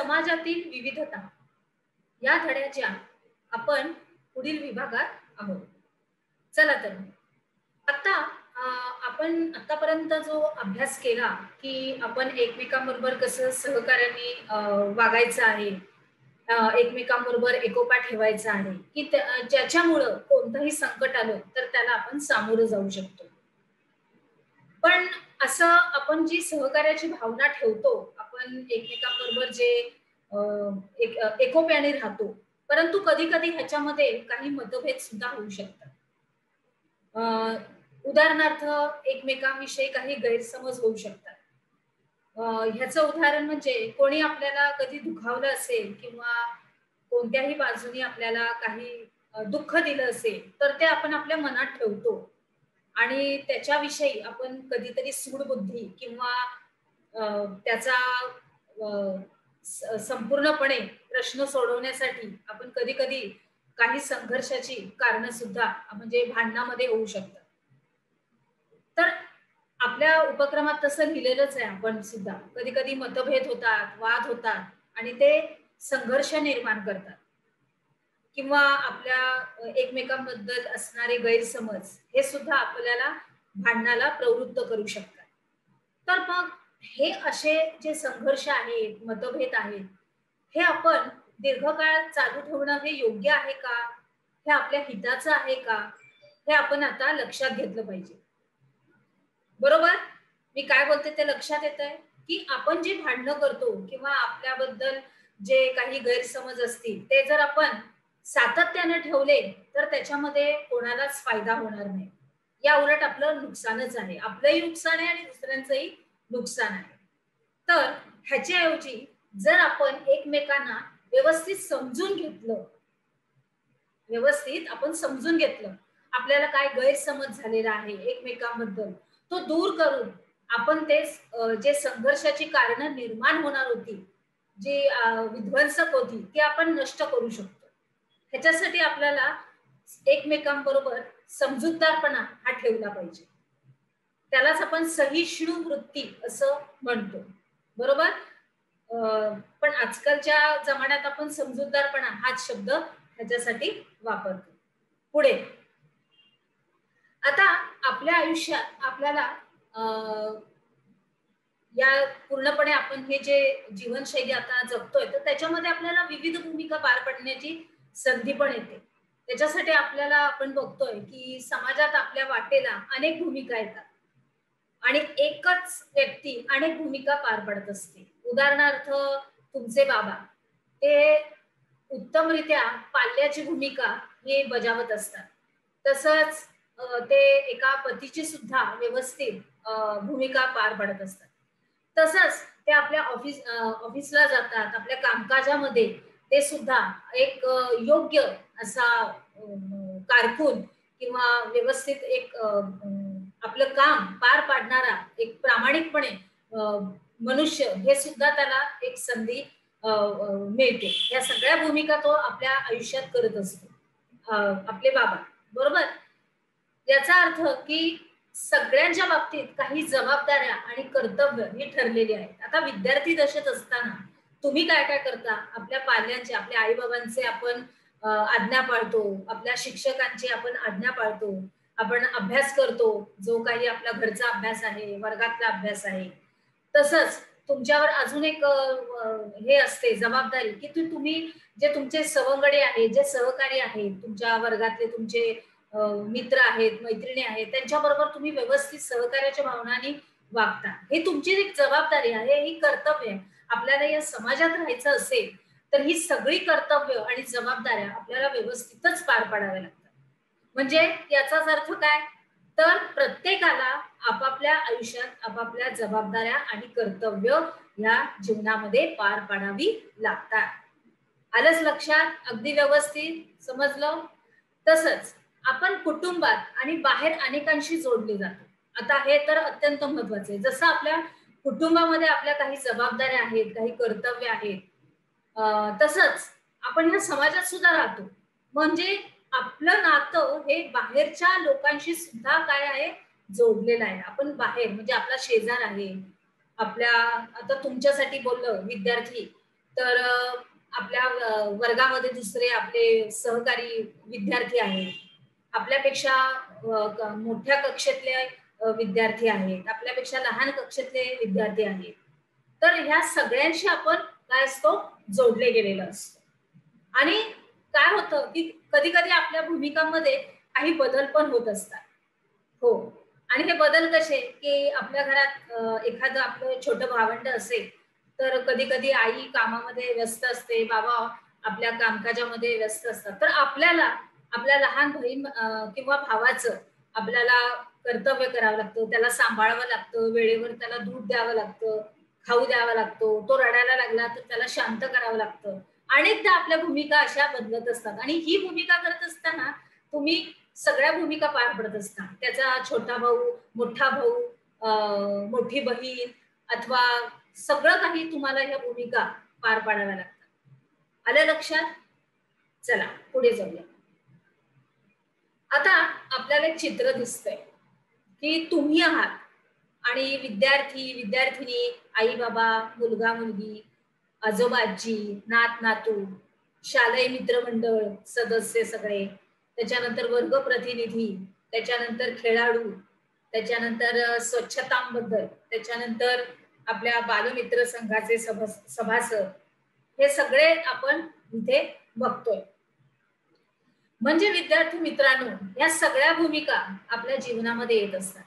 समाजातील विविधता या धड्याच्या आपण पुढील विभागात आहोत. चला तर आता आपण आतापर्यंत जो अभ्यास केला की आपण एकमेकांबरोबर कसं सहकार्याने वागायचं आहे, एकमेकांबरोबर एकोपा ठेवायचा आहे की ज्याच्यामुळं कोणतंही संकट आलं तर त्याला आपण सामोरं जाऊ शकतो. पण असं आपण जी सहकार्याची भावना ठेवतो, आपण एकमेकांबरोबर जे एकोप्याने राहतो, परंतु कधी-कधी ह्याच्यामध्ये काही मतभेद सुद्धा होऊ शकतात. अ, उदाहरणार्थ एकमेकांविषयी काही गैरसमज होऊ शकतात. ह्याचं उदाहरण म्हणजे कोणी आपल्याला कधी दुखावलं असेल किंवा कोणत्याही बाजूने आपल्याला काही दुःख दिलं असेल, तर ते आपण आपल्या मनात ठेवतो आणि त्याच्याविषयी आपण कधीतरी सूडबुद्धी किंवा त्याचा संपूर्णपणे प्रश्न सोडवण्यासाठी आपण कधी-कधी काही संघर्षाची कारणं सुद्धा म्हणजे भांडणामध्ये होऊ शकतात. तर आपल्या उपक्रमात तसं लिहिलेलंच आहे आपण सुद्धा. कधी-कधी मतभेद होतात, वाद होतात आणि ते संघर्ष निर्माण करतात किंवा आपल्या एकमेकांबद्दल असणारे गैरसमज हे सुद्धा आपल्याला भांडणाला प्रवृत्त करू शकतात. तर मग हे असे जे संघर्ष आहेत, मतभेद आहेत, हे आपण दीर्घकाळ चालू ठेवणं हे योग्य आहे का? हे आपल्या हिताचं आहे का? हे आपण आता लक्षात घेतलं पाहिजे. बरोबर? मी काय बोलते ते लक्षात येतंय? की आपण जी भांडणं करतो किंवा आपल्याबद्दल जे काही गैरसमज असतील, ते जर आपण सातत्याने ठेवले, तर त्याच्यामध्ये कोणालाच फायदा होणार नाही. या उलट आपलं नुकसानच आहे. आपलंही नुकसान आहे आणि दुसऱ्यांचंही नुकसान आहे. तर ह्याच्याऐवजी जर आपण एकमेकांना व्यवस्थित समजून घेतलं, व्यवस्थित आपण समजून घेतलं, आपल्याला काय गैरसमज झालेला आहे एकमेकांबद्दल, तो दूर करून आपण ते जे संघर्षाची कारणं निर्माण होणार होती, जी विध्वंसक होती, ती आपण नष्ट करू शकतो. ह्याच्यासाठी आपल्याला एकमेकांबरोबर समजूतदारपणा हा ठेवला पाहिजे. त्यालाच आपण सहिष्णू वृत्ती असं म्हणतो. बरोबर? पण आजकालच्या जमान्यात आपण समजूतदारपणा हाच शब्द ह्याच्यासाठी वापरतो. पुढे आता आपल्या आयुष्यात आपल्याला या पूर्णपणे आपण हे जे जीवनशैली आता जगतोय, तर त्याच्यामध्ये आपल्याला विविध भूमिका पार पाडण्याची संधी पण येते. त्याच्यासाठी आपल्याला आपण बघतोय की समाजात आपल्या वाटेला अनेक भूमिका येतात आणि एकच व्यक्ती अनेक भूमिका पार पाडत असते. उदाहरणार्थ तुमचे बाबा, ते उत्तमरित्या पाल्याची भूमिका हे बजावत असतात. तसंच ते एका पतीची सुद्धा व्यवस्थित भूमिका पार पाडत असतात. तसंच ते आपल्या ऑफिसला जातात, आपल्या कामकाजामध्ये ते सुद्धा एक योग्य असा कारकून किंवा व्यवस्थित एक आपलं काम पार पाडणारा एक प्रामाणिकपणे मनुष्य हे सुद्धा त्याला एक संधी मिळते. या सगळ्या भूमिका तो आपल्या आयुष्यात करत असतो. आपले बाबा, बरोबर? याचा अर्थ की सगळ्यांच्या बाबतीत काही जबाबदाऱ्या आणि कर्तव्य ही ठरलेली आहेत. आता विद्यार्थी दशेत असताना तुम्ही काय काय करता? आपल्या पाल्यांचे, आपल्या आई-बाबांचे आपण आज्ञा पाळतो, आपल्या शिक्षकांची आपण आज्ञा पाळतो, आपण अभ्यास करतो, जो काही आपला घरचा अभ्यास आहे, वर्गातला अभ्यास आहे. तसंच तुमच्यावर अजून एक हे असते जबाबदारी की तुम्ही जे तुमचे सवंगडी आहेत, जे सहकारी आहेत, तुमच्या वर्गातले तुमचे मित्र आहेत, मैत्रिणी आहेत, त्यांच्याबरोबर तुम्ही व्यवस्थित सहकार्याच्या भावनाने वागता. हे तुमची एक जबाबदारी आहे, ही कर्तव्य आहे. आपल्याला या समाजात राहायचं असेल, तर ही सगळी कर्तव्य आणि जबाबदाऱ्या आपल्याला व्यवस्थितच पार पाडाव्या लागतात. म्हणजे याचाच अर्थ काय? तर प्रत्येकाला आपापल्या आयुष्यात आपापल्या जबाबदाऱ्या आणि कर्तव्य या जीवनामध्ये पार पाडावी लागतात. आलंच लक्षात? अगदी व्यवस्थित समजलं? तसंच आपण कुटुंबात आणि बाहेर अनेकांशी जोडले जातो. आता हे तर अत्यंत महत्वाचं आहे. जसं आपल्या कुटुंबामध्ये आपल्या काही जबाबदाऱ्या आहेत, काही कर्तव्य आहेत, तसंच आपण ह्या समाजात सुद्धा राहतो. म्हणजे आपलं नातं हे बाहेरच्या लोकांशी सुद्धा काय आहे? जोडलेलं आहे. आपण बाहेर म्हणजे आपला शेजार आहे, आपल्या आता तुमच्यासाठी बोललं विद्यार्थी, तर आपल्या वर्गामध्ये दुसरे आपले सहकारी विद्यार्थी आहेत, आपल्यापेक्षा मोठ्या कक्षेतले विद्यार्थी आहेत, आपल्यापेक्षा लहान कक्षेतले विद्यार्थी आहेत. तर ह्या सगळ्यांशी आपण काय असतो, जोडले गेलेलो असतो. आणि काय होतं की कधी कधी आपल्या भूमिकांमध्ये काही बदल पण होत असतात. हो. आणि हे बदल कसे, की आपल्या घरात एखादं आपलं छोटं भावंड असेल, तर कधी-कधी आई कामामध्ये व्यस्त असते, बाबा आपल्या कामकाजामध्ये व्यस्त असतात. तर आपल्याला आपल्या लहान बहीण किंवा भावाचं आपल्याला कर्तव्य करावं लागतं. त्याला सांभाळावं लागतं, वेळेवर त्याला दूध द्यावं लागतं, खाऊ द्यावा लागतो. तो रडायला लागला तर त्याला शांत करावं लागतं. अनेकदा आपल्या भूमिका अशा बदलत असतात आणि ही भूमिका करत असताना तुम्ही सगळ्या भूमिका पार पडत असतात. त्याचा छोटा भाऊ, मोठा भाऊ, मोठी बहीण अथवा सगळं काही तुम्हाला ह्या भूमिका पार पाडाव्या लागतात. आलं लक्षात? चला पुढे जाऊया. आता आपल्याला एक चित्र दिसतंय, की तुम्ही आहात आणि विद्यार्थी, विद्यार्थिनी, आई-बाबा, मुलगा-मुलगी, आजोबा-आजी, नात-नातू, शालेय मित्रमंडळ सदस्य सगळे, त्याच्यानंतर वर्ग प्रतिनिधी, त्याच्यानंतर खेळाडू, त्याच्यानंतर स्वच्छतांबद्दल, त्याच्यानंतर आपल्या बालमित्र संघाचे सभासद, हे सगळे आपण इथे बघतोय. म्हणजे विद्यार्थी मित्रांनो, या सगळ्या भूमिका आपल्या जीवनामध्ये येत असतात.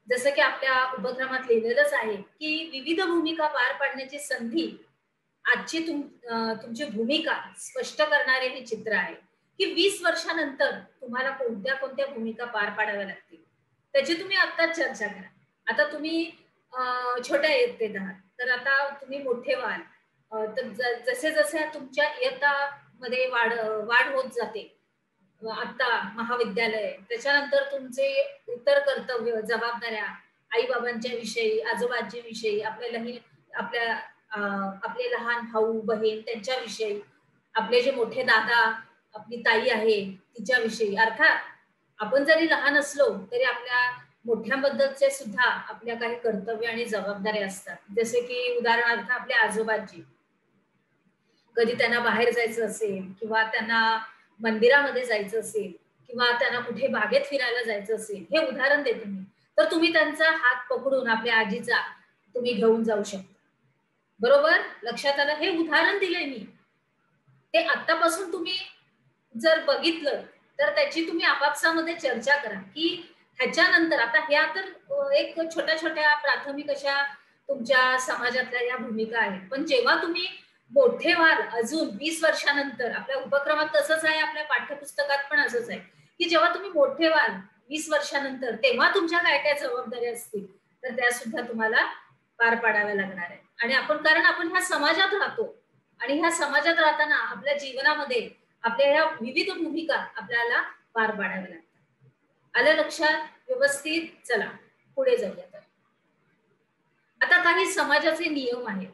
जसं की आपल्या उपक्रमात लिहिलेलंच आहे, की विविध भूमिका पार पाडण्याची संधी आजची तुमची भूमिका स्पष्ट करणारे हे चित्र आहे, की 20 वर्षानंतर तुम्हाला कोणत्या कोणत्या भूमिका पार पाडाव्या लागतील, त्याची तुम्ही आत्ताच चर्चा करा. आता तुम्ही छोट्या इयत्तेत आहात, तर आता तुम्ही मोठे व्हाल. तर जसे जसे तुमच्या इयत्तामध्ये वाढ होत जाते, आता महाविद्यालय, त्याच्यानंतर तुमचे इतर कर्तव्य, जबाबदाऱ्या, आई-बाबांच्या विषयी, आजोबांच्या विषयी, आपल्या आपले लहान भाऊ, बहीण त्यांच्याविषयी, आपले जे मोठे दादा, आपली ताई आहे तिच्याविषयी. अर्थात आपण जरी लहान असलो तरी आपल्या मोठ्यांबद्दलचे सुद्धा आपल्या काही कर्तव्य आणि जबाबदाऱ्या असतात. जसे की उदाहरणार्थ आपल्या आजोबांची, कधी त्यांना बाहेर जायचं असेल किंवा त्यांना मंदिरामध्ये जायचं असेल किंवा त्यांना कुठे बागेत फिरायला जायचं असेल, हे उदाहरण देते मी, तर तुम्ही त्यांचा हात पकडून आपल्या आजीचा तुम्ही घेऊन जाऊ शकता. बरोबर लक्षात आलं? हे उदाहरण दिलंय मी. ते आतापासून तुम्ही जर बघितलं तर त्याची तुम्ही आपापसामध्ये चर्चा करा, की ह्याच्यानंतर आता ह्या तर एक छोट्या छोट्या प्राथमिक अशा तुमच्या समाजातल्या या भूमिका आहेत. पण जेव्हा तुम्ही मोठे व्हाल, अजून 20 वर्षानंतर, आपल्या उपक्रमात तसंच आहे, आपल्या पाठ्यपुस्तकात पण असंच आहे, की जेव्हा तुम्ही मोठे व्हाल 20 वर्षानंतर, तेव्हा तुमच्या काय काय जबाबदाऱ्या असतील, तर त्या सुद्धा तुम्हाला पार पाडाव्या लागणार आहे. आणि कारण आपण ह्या समाजात राहतो आणि ह्या समाजात राहताना आपल्या जीवनामध्ये आपल्या ह्या विविध भूमिका आपल्याला पार पाडाव्या लागतात. आलं लक्षात? व्यवस्थित? चला पुढे जाऊया. तर आता काही समाजाचे नियम आहेत,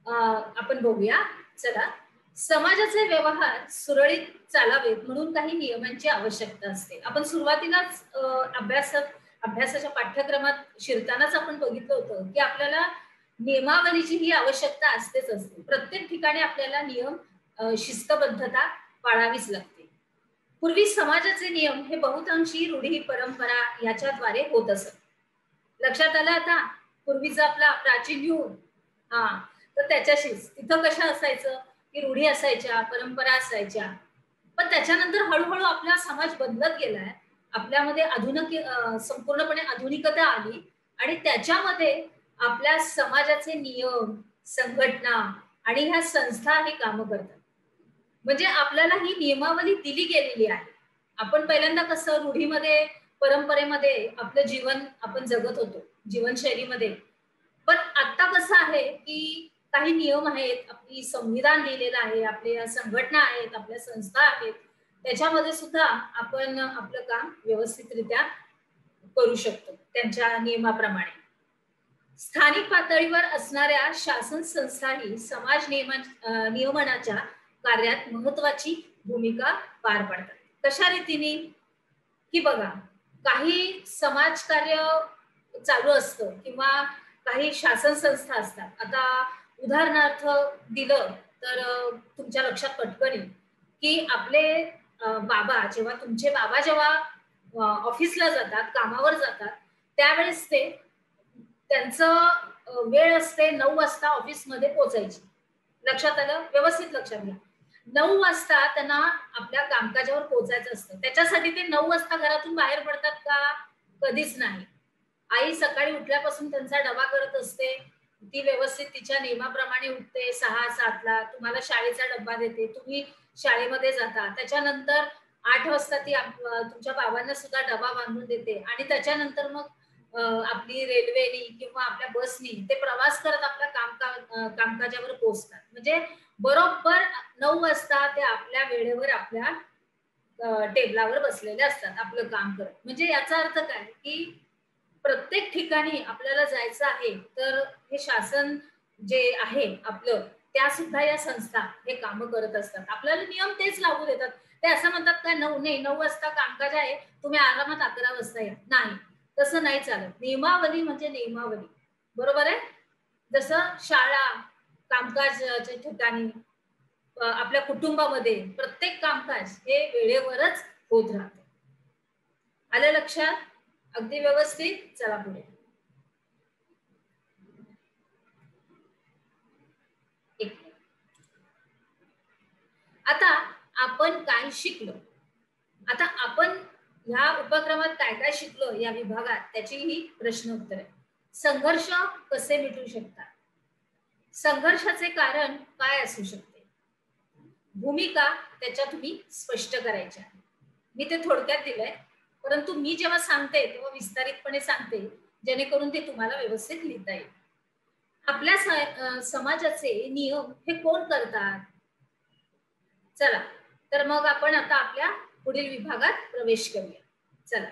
आपण बघूया. चला, समाजाचे व्यवहार सुरळीत चालावेत म्हणून काही नियमांची आवश्यकता असते. आपण सुरुवातीलाच अभ्यासाच्या पाठ्यक्रमात शिरतानाच आपण बघितलं होतं, की आपल्याला नियमावलीची ही आवश्यकता असतेच असते. प्रत्येक ठिकाणी आपल्याला नियम, शिस्तबद्धता पाळावीच लागते. पूर्वी समाजाचे नियम हे बहुतांशी रूढी परंपरा याच्याद्वारे होत असत. लक्षात आलं आता? पूर्वीचा आपला प्राचीन युग, हा, तर त्याच्याशीच तिथं कशा असायचं, की रूढी असायच्या, परंपरा असायच्या. पण त्याच्यानंतर हळूहळू आपला समाज बदलत गेलाय. आपल्यामध्ये संपूर्णपणे आधुनिकता आली आणि त्याच्यामध्ये आपल्या समाजाचे नियम, संघटना आणि ह्या संस्था हे कामं करतात. म्हणजे आपल्याला ही नियमावली दिली गेलेली आहे. आपण पहिल्यांदा कसं रूढीमध्ये, परंपरेमध्ये आपलं जीवन आपण जगत होतो, जीवनशैलीमध्ये. पण आता कसं आहे, की काही नियम आहेत, आपली संविधान लिहिलेलं आहे, आपल्या संघटना आहेत, आपल्या संस्था आहेत, त्याच्यामध्ये सुद्धा आपण आपलं काम व्यवस्थितरित्या करू शकतो त्यांच्या नियमाप्रमाणे. स्थानिक पातळीवर असणाऱ्या शासन संस्थाही समाज नियमनाच्या कार्यात महत्वाची भूमिका पार पाडतात. कशा रीतीने? की बघा, काही समाजकार्य चालू असतं किंवा काही शासन संस्था असतात. आता उदाहरणार्थ दिलं तर तुमच्या लक्षात पटकन येईल की आपले बाबा जेव्हा तुमचे बाबा जेव्हा ऑफिसला जातात, कामावर जातात, त्यावेळेस ते त्यांचं वेळ असते 9 वाजता ऑफिसमध्ये पोहोचायची. लक्षात आलं? व्यवस्थित लक्षात घ्या. 9 वाजता त्यांना आपल्या कामकाजावर पोहोचायचं असतं. त्याच्यासाठी ते 9 वाजता घरातून बाहेर पडतात का? कधीच नाही. आई सकाळी उठल्यापासून त्यांचा डबा करत असते. ती व्यवस्थित तिच्या नियमाप्रमाणे उठते 6-7 ला. तुम्हाला शाळेचा डब्बा देते. तुम्ही शाळेमध्ये जाता. त्याच्यानंतर 8 वाजता ती तुमच्या बाबांना सुद्धा डबा बांधून देते आणि त्याच्यानंतर मग आपली रेल्वेनी किंवा आपल्या बसनी ते प्रवास करत आपल्या कामकाजावर पोहोचतात. म्हणजे बरोबर 9 वाजता ते आपल्या वेळेवर आपल्या टेबलावर बसलेले असतात आपलं काम करत. म्हणजे याचा अर्थ काय की प्रत्येक ठिकाणी आपल्याला जायचं आहे तर हे शासन जे आहे आपलं, त्या सुद्धा या संस्था हे काम करत असतात. आपल्याला नियम तेच लागू देतात. ते असं म्हणतात काय 9 नाही, 9 वाजता कामकाज आहे, तुम्ही आरामात 11 वाजता या. नाही, तसं नाही चालत. नियमावली म्हणजे नियमावली. बरोबर आहे? जसं शाळा, कामकाजाच्या ठिकाणी, आपल्या कुटुंबामध्ये प्रत्येक कामकाज हे वेळेवरच होत राहतं. आलं लक्षात? अगदी व्यवस्थित. चला पुढे. आता आपण काय शिकलो? आता आपण ह्या उपक्रमात काय काय शिकलो या विभागात त्याची ही प्रश्न उत्तर आहे. संघर्ष कसे मिटू शकतात? संघर्षाचे कारण काय असू शकते? भूमिका त्याच्या तुम्ही स्पष्ट करायच्या. मी ते थोडक्यात दिलंय, परंतु मी जेव्हा सांगते तेव्हा विस्तारितपणे सांगते, जेणेकरून ते तुम्हाला व्यवस्थित लिहिता येईल. आपल्या समाजाचे नियम हे कोण करतात? चला, तर मग आपण आता आपल्या पुढील विभागात प्रवेश करूया. चला.